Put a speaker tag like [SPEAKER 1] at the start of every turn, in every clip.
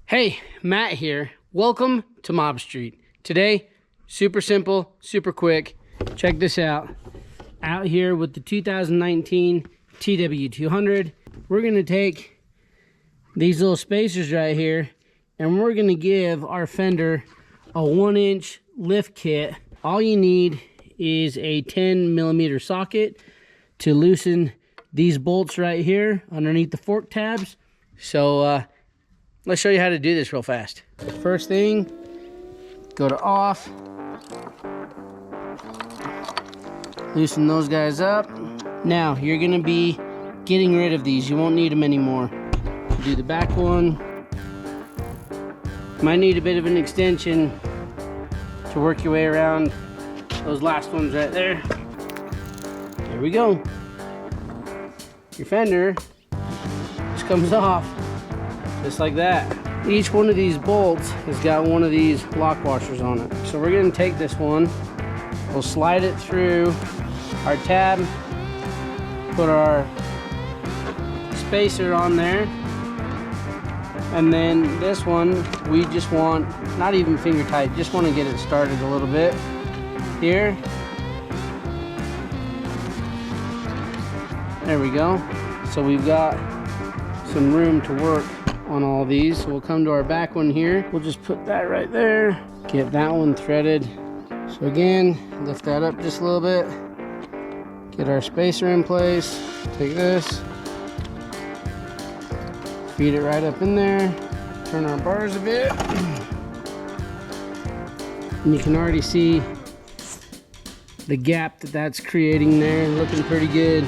[SPEAKER 1] Hey, Matt here. Welcome to Mob Street. Today, super simple, super quick. Check this out. Out here with the 2019 TW200, we're going to take these little spacers right here and we're going to give our fender a 1-inch lift kit. All you need is a 10mm socket to loosen these bolts right here underneath the fork tabs. So let's show you how to do this real fast. First thing, go to off. Loosen those guys up. Now you're gonna be getting rid of these. You won't need them anymore. Do the back one. Might need a bit of an extension to work your way around those last ones right there. There we go. Your fender just comes off just like that. Each one of these bolts has got one of these lock washers on it. So we're gonna take this one, we'll slide it through our tab, put our spacer on there, and then this one we just want, not even finger tight, just want to get it started a little bit here. There we go. So we've got some room to work on all these. So we'll come to our back one here. We'll just put that right there. Get that one threaded. So again, lift that up just a little bit. Get our spacer in place. Take this. Feed it right up in there. Turn our bars a bit. And you can already see the gap that that's creating there. Looking pretty good.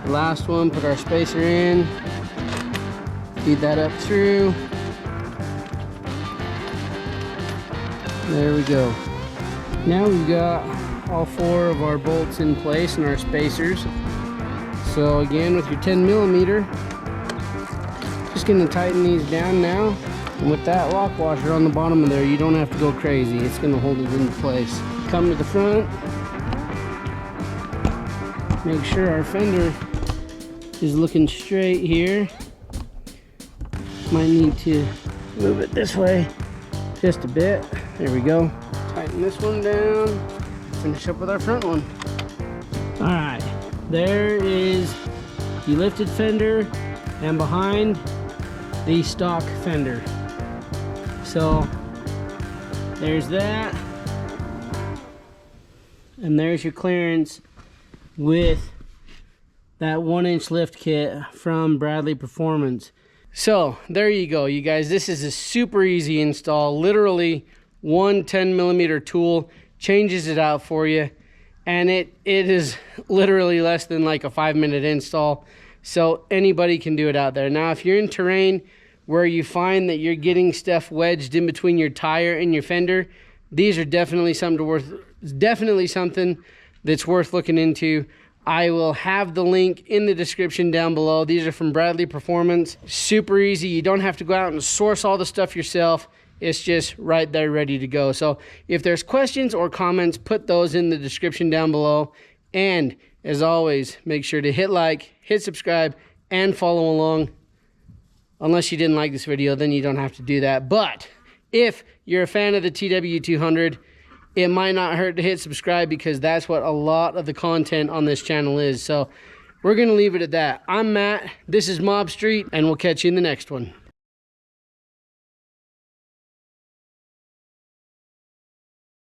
[SPEAKER 1] The last one, put our spacer in. Feed that up through. There we go. Now we've got all 4 of our bolts in place and our spacers. So again, with your 10mm, just gonna tighten these down now. And with that lock washer on the bottom of there, you don't have to go crazy. It's gonna hold it into place. Come to the front. Make sure our fender is looking straight here. Might need to move it this way just a bit. There we go. Tighten this one down. Finish up with our front one. All right, there is the lifted fender and behind the stock fender. So there's that. And there's your clearance with that 1-inch lift kit from Bradley Performance. So there you go, you guys. This is a super easy install. Literally one 10mm tool changes it out for you, and it is literally less than like a 5-minute install. So anybody can do it out there. Now if you're in terrain where you find that you're getting stuff wedged in between your tire and your fender, these are definitely something that's worth looking into. I will have the link in the description down below. These are from Bradley Performance. Super easy. You don't have to go out and source all the stuff yourself. It's just right there ready to go. So if there's questions or comments, put those in the description down below. And as always, make sure to hit like, hit subscribe, and follow along. Unless you didn't like this video, then you don't have to do that. But if you're a fan of the TW200, it might not hurt to hit subscribe, because that's what a lot of the content on this channel is. So we're going to leave it at that. I'm Matt. This is Mob Street, and we'll catch you in the next one.